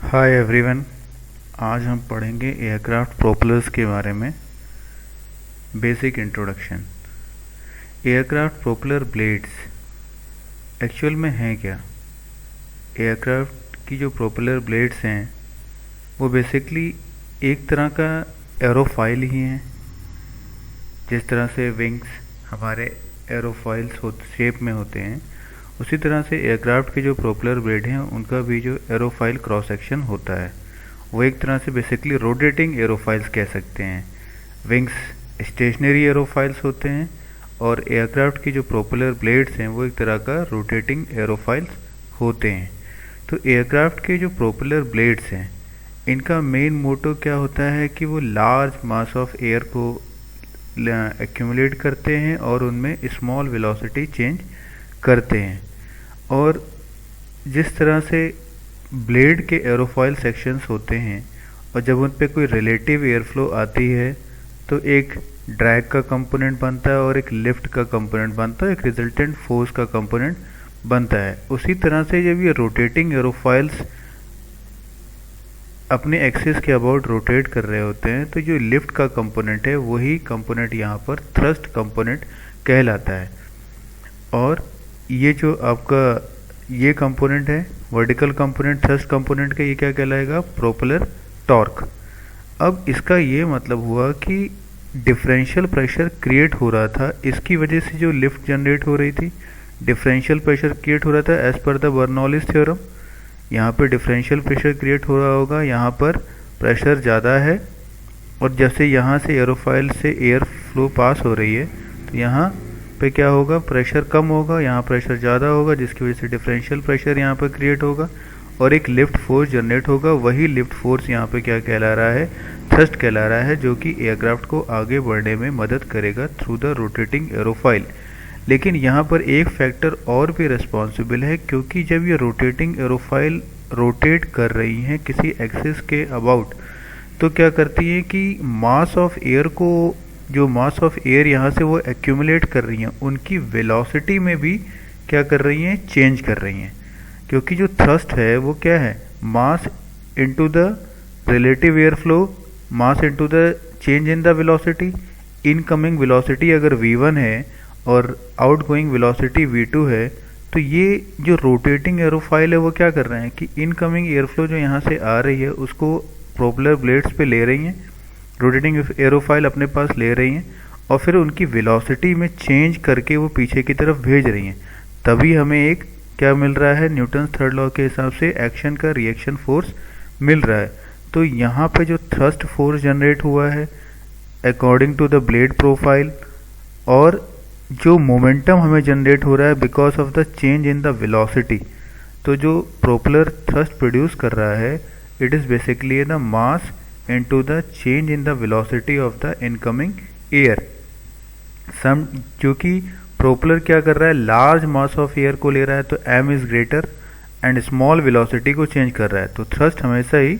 Hi everyone. आज हम पढ़ेंगे एयरक्राफ्ट प्रोपेलर्स के बारे में। Basic introduction. Aircraft propeller blades actual में हैं क्या? एयरक्राफ्ट की जो प्रोपेलर ब्लेड्स हैं वो बेसिकली एक तरह का एरोफाइल ही हैं। जिस तरह से विंग्स हमारे एरोफाइल्स शेप में होते हैं, उसी तरह से एयरक्राफ्ट के जो प्रोपेलर ब्लेड हैं उनका भी जो एरोफाइल क्रॉस सेक्शन होता है वो एक तरह से बेसिकली रोटेटिंग एरोफाइल्स कह सकते हैं। विंग्स स्टेशनरी एरोफाइल्स होते हैं और एयरक्राफ्ट की जो प्रोपेलर ब्लेड्स हैं वो एक तरह का रोटेटिंग एरोफाइल्स होते हैं। तो एयरक्राफ्ट के जो प्रोपेलर ब्लेड्स हैं इनका मेन मोटो क्या होता है कि वो लार्ज मास ऑफ एयर को एक्यूमुलेट करते हैं और उनमें स्मॉल वेलोसिटी चेंज करते हैं। और जिस तरह से ब्लेड के एरोफॉइल सेक्शंस होते हैं और जब उन पे कोई रिलेटिव एयर फ्लो आती है तो एक ड्रैग का कंपोनेंट बनता है और एक लिफ्ट का कंपोनेंट बनता है, एक रिजल्टेंट फोर्स का कंपोनेंट बनता है। उसी तरह से जब ये रोटेटिंग एरोफॉइल्स अपने एक्सिस के अबाउट रोटेट कर रहे होते हैं तो जो लिफ्ट का कंपोनेंट है वही कंपोनेंट यहाँ पर थ्रस्ट कंपोनेंट कहलाता है। और ये जो आपका ये कंपोनेंट है वर्टिकल कंपोनेंट थ्रस्ट कंपोनेंट का, ये क्या कहलाएगा? Propeller torque. अब इसका ये मतलब हुआ कि डिफरेंशियल प्रेशर क्रिएट हो रहा था, इसकी वजह से जो लिफ्ट जनरेट हो रही थी, डिफरेंशियल प्रेशर क्रिएट हो रहा था as per the Bernoulli's theorem. यहाँ पर डिफरेंशियल प्रेशर क्रिएट हो रहा होगा, यहाँ पर प्रेशर ज़्यादा है और जैसे यहाँ से एरोफाइल से एयर फ्लो पास हो रही है तो यहाँ पे क्या होगा? प्रेशर कम होगा, यहाँ प्रेशर ज़्यादा होगा, जिसकी वजह से डिफरेंशियल प्रेशर यहाँ पर क्रिएट होगा और एक लिफ्ट फोर्स जनरेट होगा। वही लिफ्ट फोर्स यहाँ पे क्या कहला रहा है? थ्रस्ट कहला रहा है, जो कि एयरक्राफ्ट को आगे बढ़ने में मदद करेगा थ्रू द रोटेटिंग एरोफाइल। लेकिन यहाँ पर एक फैक्टर और भी रिस्पॉन्सिबल है, क्योंकि जब ये रोटेटिंग एरोफाइल रोटेट कर रही हैं किसी एक्सिस के अबाउट तो क्या करती है कि मास ऑफ एयर को, जो मास ऑफ एयर यहाँ से वो एक्यूमुलेट कर रही हैं उनकी वेलोसिटी में भी क्या कर रही हैं? चेंज कर रही हैं। क्योंकि जो थ्रस्ट है वो क्या है? Mass into the relative air flow, mass into the change in the velocity. Incoming velocity अगर v1 है और आउटगोइंग वेलोसिटी v2 है तो ये जो रोटेटिंग एरोफाइल है वो क्या कर रहे हैं कि इनकमिंग एयर फ्लो जो यहाँ से आ रही है उसको प्रोपेलर ब्लेड्स पे ले रही हैं, रोटेटिंग एरोफाइल अपने पास ले रही हैं और फिर उनकी वेलोसिटी में चेंज करके वो पीछे की तरफ भेज रही हैं। तभी हमें एक क्या मिल रहा है? न्यूटन्स थर्ड लॉ के हिसाब से एक्शन का रिएक्शन फोर्स मिल रहा है। तो यहाँ पे जो थ्रस्ट फोर्स जनरेट हुआ है according to the blade profile, और जो मोमेंटम हमें जनरेट हो रहा है because of the change in the velocity, तो जो प्रोपेलर थ्रस्ट प्रोड्यूस कर रहा है it is basically the mass into the change in the velocity of the incoming air। जो कि प्रोपेलर क्या कर रहा है? लार्ज मास ऑफ एयर को ले रहा है तो m is greater and small velocity को चेंज कर रहा है तो थ्रस्ट हमेशा ही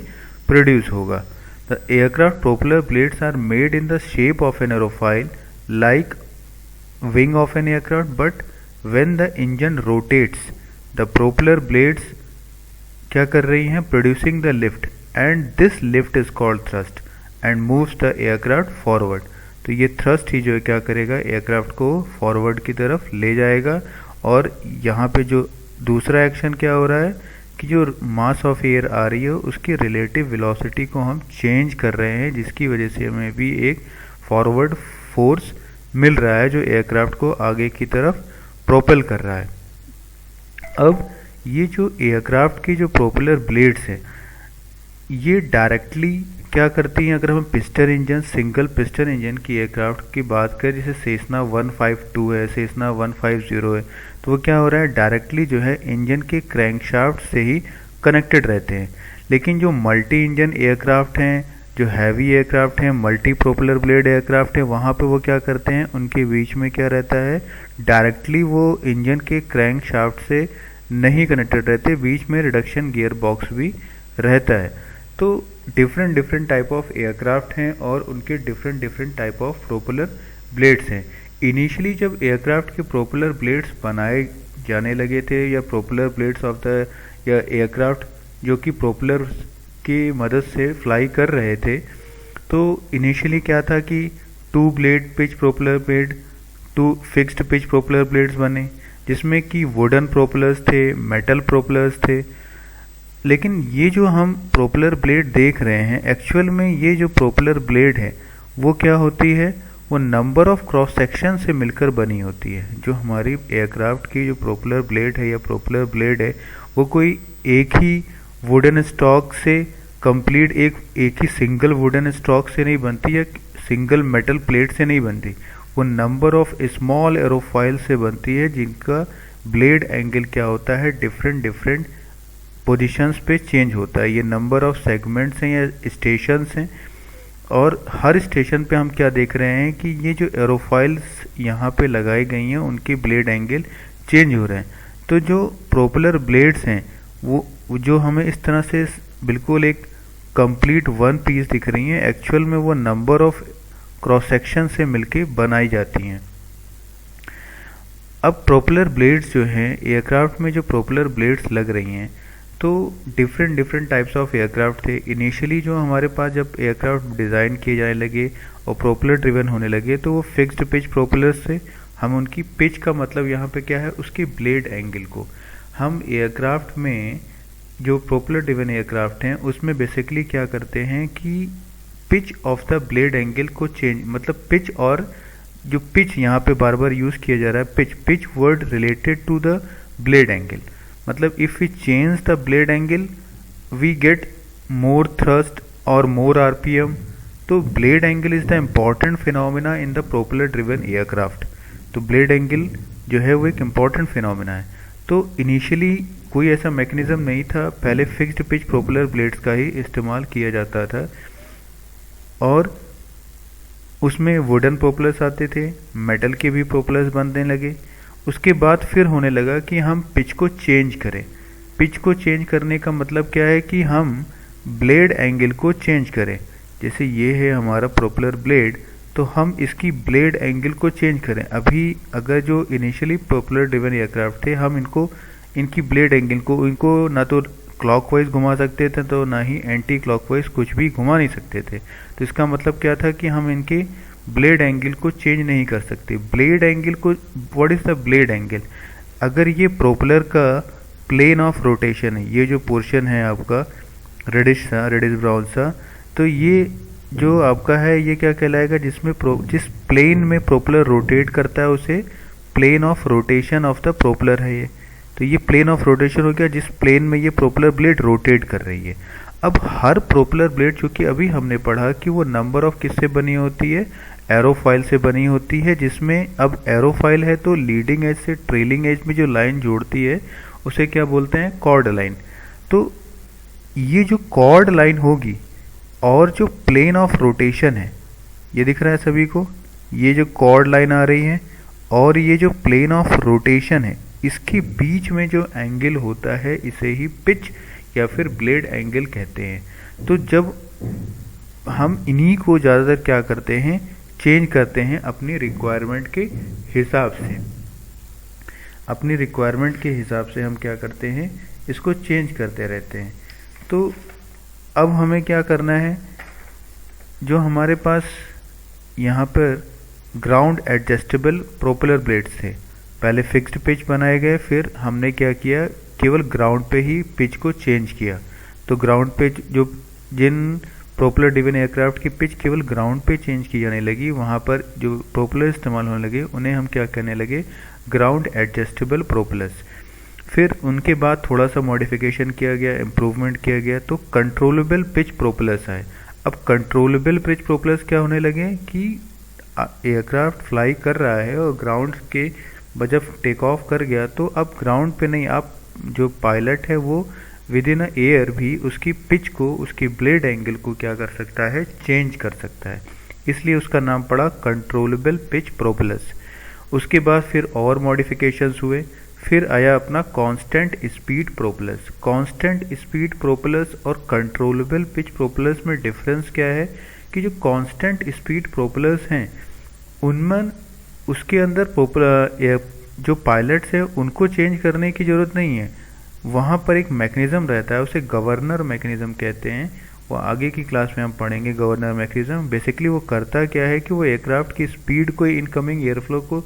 प्रोड्यूस होगा। The aircraft propeller blades are made in the shape of an aerofoil like wing of an aircraft, but when the engine rotates the propeller blades क्या कर रही हैं? Producing the lift and this lift is called thrust and moves the aircraft forward। तो ये thrust ही जो है क्या करेगा? एयरक्राफ्ट को फॉरवर्ड की तरफ ले जाएगा। और यहाँ पे जो दूसरा एक्शन क्या हो रहा है कि जो मास ऑफ एयर आ रही है उसकी रिलेटिव वेलोसिटी को हम चेंज कर रहे हैं, जिसकी वजह से हमें भी एक फॉरवर्ड फोर्स मिल रहा है जो एयरक्राफ्ट को आगे की तरफ प्रोपेल कर रहा है। अब ये जो एयरक्राफ्ट की जो प्रोपेलर ब्लेड्स हैं ये डायरेक्टली क्या करती हैं? अगर हम piston engine, single piston engine की एयरक्राफ्ट की बात करें, जैसे सेसना 152 है, सेसना 150 है, तो वो क्या हो रहा है? डायरेक्टली जो है इंजन के क्रैंकशाफ्ट से ही कनेक्टेड रहते हैं। लेकिन जो मल्टी इंजन एयरक्राफ्ट हैं, जो हैवी एयरक्राफ्ट हैं, मल्टी प्रोपेलर ब्लेड एयरक्राफ्ट है, वहाँ पे वो क्या करते हैं? उनके बीच में क्या रहता है? डायरेक्टली वो इंजन के क्रैंकशाफ्ट से नहीं कनेक्टेड रहते, बीच में रिडक्शन गियर बॉक्स भी रहता है। तो डिफरेंट टाइप ऑफ एयरक्राफ्ट हैं और उनके different type of propeller blades हैं। इनिशियली जब एयरक्राफ्ट के प्रोपेलर ब्लेड्स बनाए जाने लगे थे या प्रोपेलर ब्लेड्स ऑफ द या एयरक्राफ्ट जो कि प्रोपेलर की मदद से फ्लाई कर रहे थे, तो इनिशियली क्या था कि 2 blade pitch propeller blade, 2 fixed pitch propeller blades बने, जिसमें कि वुडन प्रोपेलर्स थे, मेटल प्रोपेलर्स थे। लेकिन ये जो हम प्रोपेलर ब्लेड देख रहे हैं, एक्चुअल में ये जो प्रोपेलर ब्लेड है वो क्या होती है, वो नंबर ऑफ क्रॉस सेक्शन से मिलकर बनी होती है। जो हमारी एयरक्राफ्ट की जो प्रोपेलर ब्लेड है या प्रोपेलर ब्लेड है, वो कोई एक ही वुडन स्टॉक से कंप्लीट एक ही सिंगल वुडन स्टॉक से नहीं बनती या सिंगल मेटल प्लेट से नहीं बनती। वो नंबर ऑफ स्मॉल एरोफॉइल से बनती है, जिनका ब्लेड एंगल क्या होता है, डिफरेंट डिफरेंट पोजीशंस पे चेंज होता है। ये नंबर ऑफ सेगमेंट्स हैं या स्टेशंस हैं, और हर स्टेशन पे हम क्या देख रहे हैं कि ये जो एरोफॉइल्स यहाँ पे लगाई गई हैं उनके ब्लेड एंगल चेंज हो रहे हैं। तो जो प्रोपेलर ब्लेड्स हैं वो जो हमें इस तरह से बिल्कुल एक कंप्लीट वन पीस दिख रही हैं, एक्चुअल में वो नंबर ऑफ क्रॉस सेक्शन से मिलके बनाई जाती हैं। अब प्रोपेलर ब्लेड्स जो हैं, एयरक्राफ्ट में जो प्रोपेलर ब्लेड्स लग रही हैं, तो different different types of aircraft थे। इनिशियली जो हमारे पास जब एयरक्राफ्ट डिज़ाइन किए जाने लगे और प्रोपेलर ड्रिवन होने लगे, तो वो फिक्स्ड पिच प्रोपेलर्स थे। हम उनकी पिच का मतलब यहाँ पे क्या है, उसके ब्लेड एंगल को हम एयरक्राफ्ट में जो प्रोपेलर ड्रिवन एयरक्राफ्ट हैं उसमें बेसिकली क्या करते हैं कि pitch of the blade angle को चेंज, मतलब पिच, और जो पिच यहाँ पे बार बार यूज़ किया जा रहा है, pitch word related to the blade angle, मतलब if we change the blade angle we get more thrust और मोर आरपीएम। तो blade angle is the important phenomena in the propeller driven aircraft. तो blade angle जो है वो एक important phenomena है। तो इनिशियली कोई ऐसा मैकेनिज्म नहीं था, पहले फिक्स्ड पिच प्रोपेलर ब्लेड्स का ही इस्तेमाल किया जाता था, और उसमें वुडन प्रोपेलर्स आते थे, मेटल के भी प्रोपेलर्स बनने लगे। उसके बाद फिर होने लगा कि हम पिच को चेंज करें। पिच को चेंज करने का मतलब क्या है कि हम ब्लेड एंगल को चेंज करें। जैसे ये है हमारा प्रोपेलर ब्लेड, तो हम इसकी ब्लेड एंगल को चेंज करें। अभी अगर जो इनिशियली प्रोपेलर ड्रिवन एयरक्राफ्ट थे, हम इनकी ब्लेड एंगल को इनको ना तो क्लॉकवाइज घुमा सकते थे, तो ना ही एंटी क्लॉकवाइज कुछ भी घुमा नहीं सकते थे। तो इसका मतलब क्या था कि हम इनके ब्लेड एंगल को चेंज नहीं कर सकते। ब्लेड एंगल को, what is the blade angle, अगर ये प्रोपेलर का प्लेन ऑफ रोटेशन है, ये जो पोर्शन है आपका रेडिश ब्राउन सा, तो ये जो आपका है ये क्या कहलाएगा, जिस प्लेन में प्रोपेलर रोटेट करता है उसे plane of rotation of the propeller है ये। तो ये प्लेन ऑफ रोटेशन हो गया जिस प्लेन में ये प्रोपेलर ब्लेड रोटेट कर रही है। अब हर प्रोपेलर ब्लेड, चूंकि अभी हमने पढ़ा कि वो नंबर ऑफ किससे बनी होती है, एरोफॉइल से बनी होती है, जिसमें अब एरोफॉइल है तो लीडिंग एज से ट्रेलिंग एज में जो लाइन जोड़ती है उसे क्या बोलते हैं, कॉर्ड लाइन। तो ये जो कॉर्ड लाइन होगी और जो प्लेन ऑफ रोटेशन है, ये दिख रहा है सभी को, ये जो कॉर्ड लाइन आ रही है और ये जो प्लेन ऑफ रोटेशन है, इसके बीच में जो एंगल होता है इसे ही पिच या फिर ब्लेड एंगल कहते हैं। तो जब हम इन्हीं को ज़्यादातर क्या करते हैं, चेंज करते हैं अपनी रिक्वायरमेंट के हिसाब से। अपनी रिक्वायरमेंट के हिसाब से हम क्या करते हैं, इसको चेंज करते रहते हैं। तो अब हमें क्या करना है, जो हमारे पास यहाँ पर ग्राउंड एडजस्टेबल प्रोपेलर ब्लेड्स थे, पहले फिक्स्ड पिच बनाए गए, फिर हमने क्या किया, केवल ग्राउंड पे ही पिच को चेंज किया। तो ग्राउंड पे जो जिन प्रोपेलर ड्रिवन एयरक्राफ्ट की पिच केवल ग्राउंड पे चेंज की जाने लगी, वहाँ पर जो प्रोपेलर इस्तेमाल होने लगे उन्हें हम क्या कहने लगे, ग्राउंड एडजस्टेबल प्रोपेलर्स। फिर उनके बाद थोड़ा सा मॉडिफिकेशन किया गया, इम्प्रूवमेंट किया गया, तो कंट्रोलेबल पिच प्रोपेलर्स आए। अब कंट्रोलेबल पिच प्रोपेलर्स क्या होने लगे कि एयरक्राफ्ट फ्लाई कर रहा है और ग्राउंड के जब टेक ऑफ कर गया, तो अब ग्राउंड पे नहीं, आप जो पायलट है वो विद इन एयर भी उसकी पिच को, उसकी ब्लेड एंगल को क्या कर सकता है, चेंज कर सकता है। इसलिए उसका नाम पड़ा कंट्रोलेबल पिच प्रोपेलर्स। उसके बाद फिर और मॉडिफिकेशंस हुए, फिर आया अपना constant speed propellers. Constant speed propellers और कंट्रोलेबल पिच प्रोपेलर्स में डिफरेंस क्या है कि जो कांस्टेंट स्पीड प्रोपेलर्स हैं उनमें उसके अंदर जो पायलट्स है उनको चेंज करने की ज़रूरत नहीं है। वहाँ पर एक मैकेनिज्म रहता है, उसे गवर्नर मैकेनिज्म कहते हैं। वो आगे की क्लास में हम पढ़ेंगे गवर्नर मैकेनिज्म। बेसिकली वो करता क्या है कि वो एयरक्राफ्ट की स्पीड को, इनकमिंग एयरफ्लो को,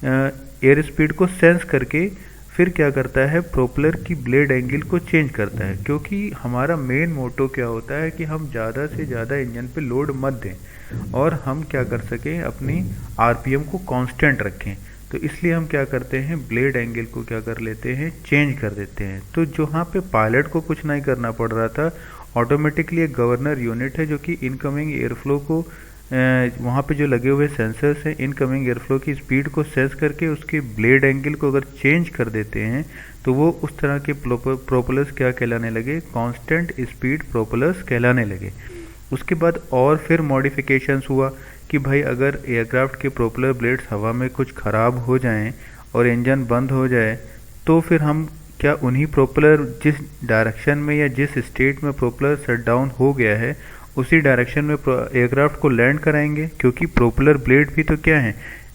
एयर स्पीड को सेंस करके फिर क्या करता है, प्रोपेलर की ब्लेड एंगल को चेंज करता है। क्योंकि हमारा मेन मोटो क्या होता है कि हम ज़्यादा से ज़्यादा इंजन पे लोड मत दें और हम क्या कर सकें, अपनी आरपीएम को कांस्टेंट रखें। तो इसलिए हम क्या करते हैं, ब्लेड एंगल को क्या कर लेते हैं, चेंज कर देते हैं। तो जहाँ पे पायलट को कुछ नहीं करना पड़ रहा था, ऑटोमेटिकली एक गवर्नर यूनिट है जो कि इनकमिंग एयरफ्लो को, वहाँ पे जो लगे हुए सेंसर्स हैं, इनकमिंग एयरफ्लो की स्पीड को सेंस करके उसके ब्लेड एंगल को अगर चेंज कर देते हैं तो वो उस तरह के प्रोपेलर्स क्या कहलाने लगे, कांस्टेंट स्पीड प्रोपेलर्स कहलाने लगे। उसके बाद और फिर मॉडिफिकेशंस हुआ कि भाई अगर एयरक्राफ्ट के प्रोपेलर ब्लेड्स हवा में कुछ ख़राब हो जाएं और इंजन बंद हो जाए तो फिर हम क्या उन्हीं प्रोपेलर, जिस डायरेक्शन में या जिस स्टेट में प्रोपेलर शट डाउन हो गया है उसी डायरेक्शन में एयरक्राफ्ट को लैंड कराएंगे। क्योंकि प्रोपेलर ब्लेड भी तो क्या है,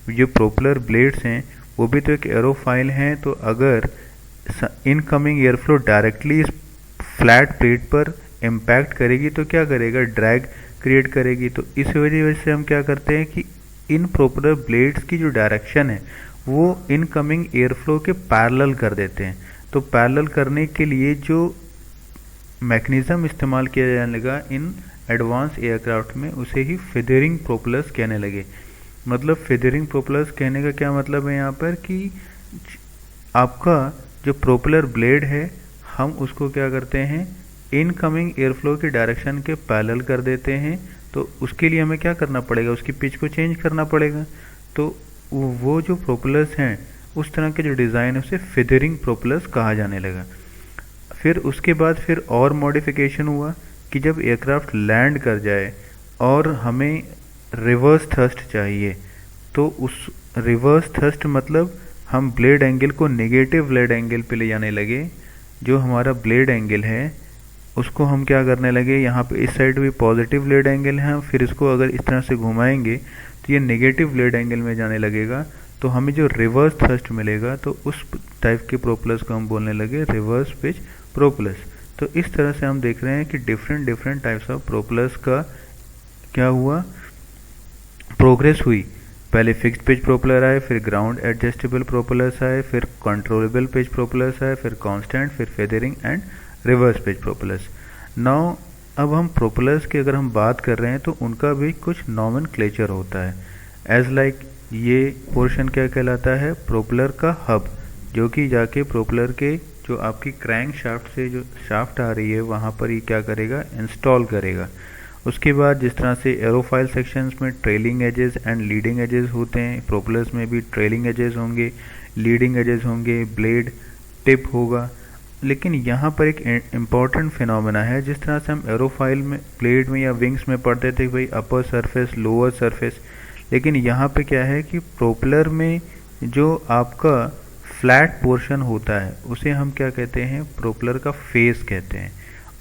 जो प्रोपेलर ब्लेड्स हैं वो भी तो एक एरोफाइल हैं। तो अगर इनकमिंग एयरफ्लो डायरेक्टली इस फ्लैट प्लेट पर इम्पैक्ट करेगी तो क्या करेगा, ड्रैग क्रिएट करेगी। तो इस वजह से हम क्या करते हैं कि इन प्रोपेलर ब्लेड्स की जो डायरेक्शन है वो इनकमिंग एयरफ्लो के पैरेलल कर देते हैं। तो पैरेलल करने के लिए जो मैकेनिज्म इस्तेमाल किया जाने लगा इन एडवांस एयरक्राफ्ट में, उसे ही फेदरिंग प्रोपेलर्स कहने लगे। मतलब फेदरिंग प्रोपेलर्स कहने का क्या मतलब है यहाँ पर कि आपका जो प्रोपेलर ब्लेड है हम उसको क्या करते हैं, इनकमिंग एयरफ्लो की डायरेक्शन के पैरेलल कर देते हैं। तो उसके लिए हमें क्या करना पड़ेगा, उसकी पिच को चेंज करना पड़ेगा। तो वो जो प्रोपेलर्स हैं उस तरह के जो डिज़ाइन है उसे फेदरिंग प्रोपेलर्स कहा जाने लगा। फिर उसके बाद फिर और मॉडिफिकेशन हुआ कि जब एयरक्राफ्ट लैंड कर जाए और हमें रिवर्स थ्रस्ट चाहिए तो उस रिवर्स थ्रस्ट मतलब हम ब्लेड एंगल को नेगेटिव ब्लेड एंगल पे ले जाने लगे। जो हमारा ब्लेड एंगल है उसको हम क्या करने लगे, यहाँ पे इस साइड भी पॉजिटिव ब्लेड एंगल है, फिर इसको अगर इस तरह से घुमाएंगे तो ये नेगेटिव ब्लेड एंगल में जाने लगेगा। तो हमें जो रिवर्स थ्रस्ट मिलेगा तो उस टाइप के प्रोपेलर्स को हम बोलने लगे रिवर्स पिच प्रोपेलर्स। तो इस तरह से हम देख रहे हैं कि डिफरेंट टाइप्स ऑफ प्रोपेलर्स का क्या हुआ, प्रोग्रेस हुई। पहले फिक्स्ड पिच प्रोपेलर आए, फिर ग्राउंड एडजस्टेबल प्रोपेलर्स आए, फिर कंट्रोलेबल पिच प्रोपेलर्स आए, फिर कांस्टेंट, फिर feathering and reverse pitch propellers. Now अब हम प्रोपेलर्स की अगर हम बात कर रहे हैं तो उनका भी कुछ नॉमेनक्लेचर होता है। एज लाइक ये पोर्शन क्या कहलाता है, प्रोपेलर का हब, जो कि जाके प्रोपेलर के जो आपकी क्रैंक शाफ्ट से जो शाफ्ट आ रही है वहाँ पर ये क्या करेगा, इंस्टॉल करेगा। उसके बाद जिस तरह से एरोफाइल सेक्शंस में trailing edges and leading edges होते हैं, प्रोपेलर्स में भी ट्रेलिंग एजेस होंगे, लीडिंग एजेस होंगे, ब्लेड टिप होगा। लेकिन यहाँ पर एक इम्पॉर्टेंट फिनोमेना है, जिस तरह से हम एरोफाइल में ब्लेड में या विंग्स में पढ़ते थे भाई अपर सरफेस लोअर सरफेस, लेकिन यहाँ पे क्या है कि प्रोपेलर में जो आपका फ्लैट पोर्शन होता है उसे हम क्या कहते हैं, प्रोपेलर का फेस कहते हैं।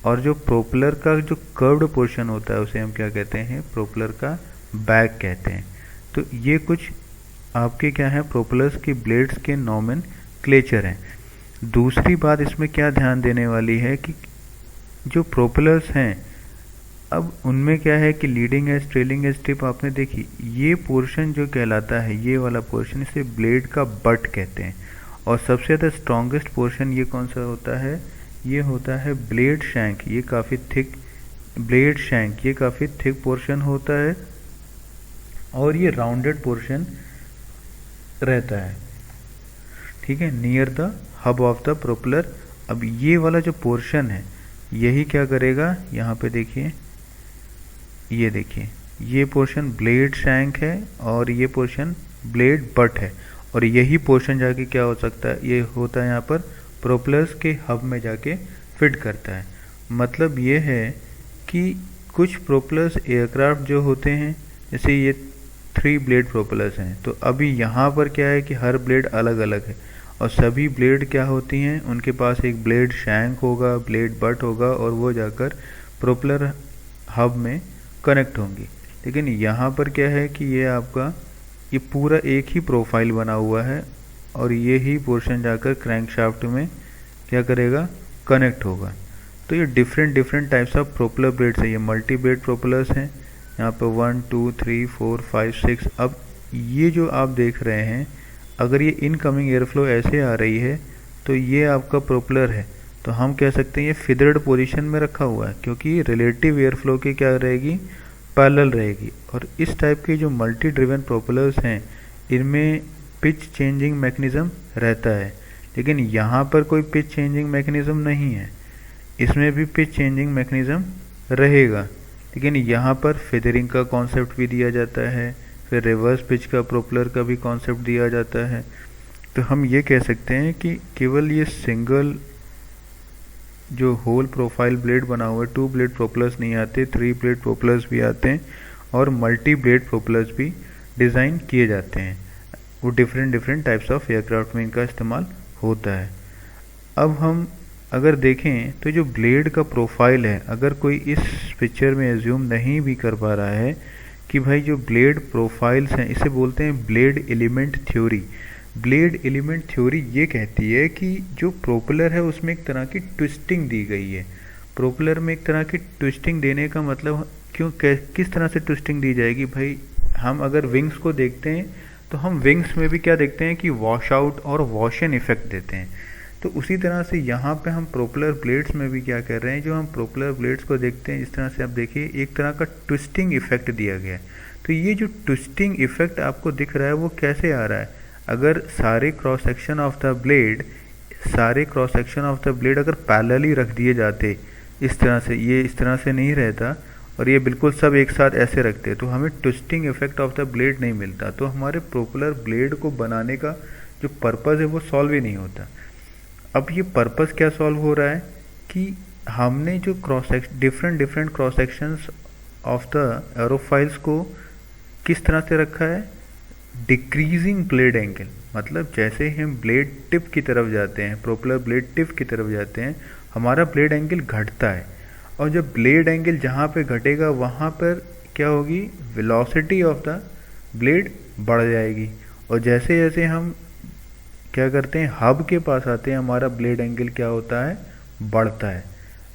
और जो प्रोपेलर का जो कर्व्ड पोर्शन होता है उसे हम क्या कहते हैं, प्रोपेलर का बैक कहते हैं। तो ये कुछ आपके क्या है, प्रोपेलर्स की ब्लेड्स के नॉमेनक्लेचर हैं। दूसरी बात इसमें क्या ध्यान देने वाली है कि जो प्रोपेलर्स हैं अब उनमें क्या है कि leading edge, trailing edge, tip आपने देखी, ये पोर्शन जो कहलाता है, ये वाला पोर्शन इसे ब्लेड का बट कहते हैं। और सबसे ज़्यादा स्ट्रॉन्गेस्ट पोर्शन ये कौन सा होता है, ये होता है ब्लेड शैंक। ये काफ़ी थिक ब्लेड शैंक, ये काफ़ी थिक पोर्शन होता है और ये राउंडेड पोर्शन रहता है, ठीक है, near the hub of the propeller. अब ये वाला जो पोर्शन है यही क्या करेगा, यहाँ पे देखिए, ये देखिए, ये पोर्शन ब्लेड शैंक है और ये पोर्शन ब्लेड बट है। और यही पोर्शन जाके क्या हो सकता है, ये होता है यहाँ पर प्रोपेलर्स के हब में जाके फिट करता है। मतलब ये है कि कुछ प्रोपेलर्स एयरक्राफ्ट जो होते हैं, जैसे ये 3 ब्लेड प्रोपेलर्स हैं, तो अभी यहाँ पर क्या है कि हर ब्लेड अलग अलग है और सभी ब्लेड क्या होती हैं, उनके पास एक ब्लेड शैंक होगा, ब्लेड बट होगा और वो जाकर प्रोपेलर हब में कनेक्ट होंगी। लेकिन यहाँ पर क्या है कि ये आपका ये पूरा एक ही प्रोफाइल बना हुआ है और ये ही पोर्शन जाकर क्रैंकशाफ्ट में क्या करेगा, कनेक्ट होगा। तो ये different different types of propeller blades है, ये मल्टी ब्लेड प्रोपेलर्स हैं। यहाँ पे 1 2 3 4 5 6। अब ये जो आप देख रहे हैं, अगर ये इनकमिंग एयरफ्लो ऐसे आ रही है तो ये आपका प्रोपेलर है, तो हम कह सकते हैं ये फिदर्ड पोजीशन में रखा हुआ है, क्योंकि रिलेटिव एयरफ्लो की क्या रहेगी, पैरेलल रहेगी। और इस टाइप के जो मल्टी ड्रिवन प्रोपेलर्स हैं इनमें पिच चेंजिंग मैकेनिज्म रहता है, लेकिन यहाँ पर कोई पिच चेंजिंग मैकेनिज्म नहीं है। इसमें भी पिच चेंजिंग मैकेनिज्म रहेगा, लेकिन यहाँ पर फेदरिंग का कॉन्सेप्ट भी दिया जाता है, फिर रिवर्स पिच का प्रोपेलर का भी कॉन्सेप्ट दिया जाता है। तो हम ये कह सकते हैं कि केवल ये सिंगल जो होल प्रोफाइल ब्लेड बना हुआ है, 2 ब्लेड प्रोपेलर्स नहीं आते, 3 ब्लेड प्रोपेलर्स भी आते हैं और मल्टी ब्लेड प्रोपेलर्स भी डिज़ाइन किए जाते हैं। वो different different types of aircraft में इनका इस्तेमाल होता है। अब हम अगर देखें तो जो ब्लेड का प्रोफाइल है, अगर कोई इस पिक्चर में एज्यूम नहीं भी कर पा रहा है कि भाई जो ब्लेड प्रोफाइल्स हैं इसे बोलते हैं blade element theory. Blade element theory ये कहती है कि जो प्रोपेलर है उसमें एक तरह की ट्विस्टिंग दी गई है। प्रोपेलर में एक तरह की ट्विस्टिंग देने का मतलब किस तरह से ट्विस्टिंग दी जाएगी, भाई हम अगर विंग्स को देखते हैं तो हम विंग्स में भी क्या देखते हैं कि वॉश आउट और वॉश इन इफेक्ट देते हैं। तो उसी तरह से यहाँ पे हम प्रोपेलर ब्लेड्स में भी क्या कर रहे हैं, जो हम प्रोपेलर ब्लेड्स को देखते हैं इस तरह से आप देखिए एक तरह का ट्विस्टिंग इफेक्ट दिया गया है। तो ये जो ट्विस्टिंग इफेक्ट आपको दिख रहा है वो कैसे आ रहा है, अगर सारे cross section of the blade अगर पैरेलली रख दिए जाते इस तरह से, ये इस तरह से नहीं रहता और ये बिल्कुल सब एक साथ ऐसे रखते तो हमें twisting effect of the blade नहीं मिलता, तो हमारे प्रोपेलर ब्लेड को बनाने का जो पर्पज़ है वो सॉल्व ही नहीं होता। अब ये पर्पस क्या सॉल्व हो रहा है कि हमने जो different cross sections of the aerofoils को किस तरह से रखा है, डिक्रीजिंग ब्लेड एंगल। मतलब जैसे हम ब्लेड टिप की तरफ जाते हैं, प्रोपेलर ब्लेड टिप की तरफ जाते हैं, हमारा ब्लेड एंगल घटता है, और जब ब्लेड एंगल जहाँ पे घटेगा वहाँ पर क्या होगी, वेलोसिटी ऑफ द ब्लेड बढ़ जाएगी। और जैसे जैसे हम क्या करते हैं, हब के पास आते हैं, हमारा ब्लेड एंगल क्या होता है, बढ़ता है,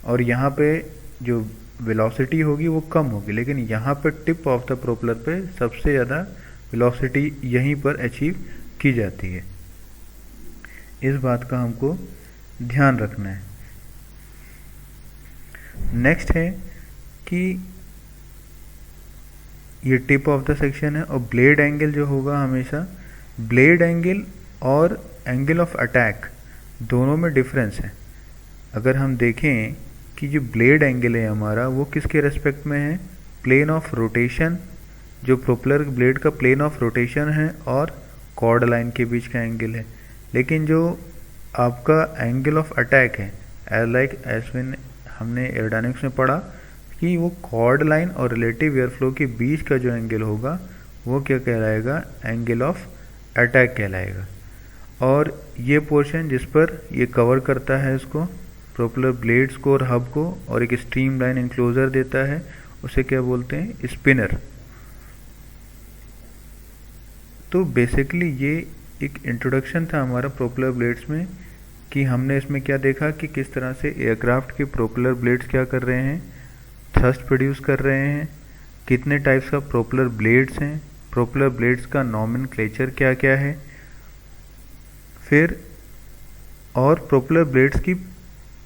और यहाँ पे जो वेलोसिटी होगी वो कम होगी। लेकिन यहाँ पे टिप ऑफ द प्रोपेलर पे सबसे ज़्यादा वेलोसिटी यहीं पर अचीव की जाती है। इस बात का हमको ध्यान रखना है। नेक्स्ट है कि ये टिप ऑफ द सेक्शन है, और ब्लेड एंगल जो होगा हमेशा, ब्लेड एंगल और एंगल ऑफ अटैक दोनों में डिफरेंस है। अगर हम देखें कि जो ब्लेड एंगल है हमारा वो किसके रेस्पेक्ट में है, प्लेन ऑफ रोटेशन, जो प्रोपेलर ब्लेड का प्लेन ऑफ रोटेशन है और कॉर्ड लाइन के बीच का एंगल है। लेकिन जो आपका एंगल ऑफ अटैक है, हमने एरोडायनेमिक्स में पढ़ा कि वो कॉर्ड लाइन और रिलेटिव एयरफ्लो के बीच का जो एंगल होगा वो क्या कहलाएगा, एंगल ऑफ अटैक कहलाएगा। और ये पोर्शन जिस पर ये कवर करता है इसको, प्रोपेलर ब्लेड्स को और हब को, और एक स्ट्रीम लाइन इंक्लोजर देता है, उसे क्या बोलते हैं, स्पिनर। तो बेसिकली ये एक इंट्रोडक्शन था हमारा प्रोपेलर ब्लेड्स में, कि हमने इसमें क्या देखा कि किस तरह से एयरक्राफ्ट के प्रोपेलर ब्लेड्स क्या कर रहे हैं, थ्रस्ट प्रोड्यूस कर रहे हैं, कितने टाइप्स का प्रोपेलर ब्लेड्स हैं, प्रोपेलर ब्लेड्स का नॉमेनक्लेचर क्या क्या है, फिर और प्रोपेलर ब्लेड्स की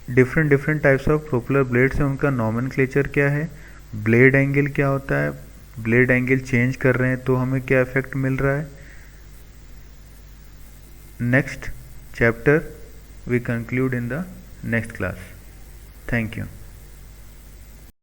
different types of propeller blades हैं, उनका नॉमेनक्लेचर क्या है, ब्लेड एंगल क्या होता है, ब्लेड एंगल चेंज कर रहे हैं तो हमें क्या इफेक्ट मिल रहा है। Next chapter we conclude in the next class. Thank you.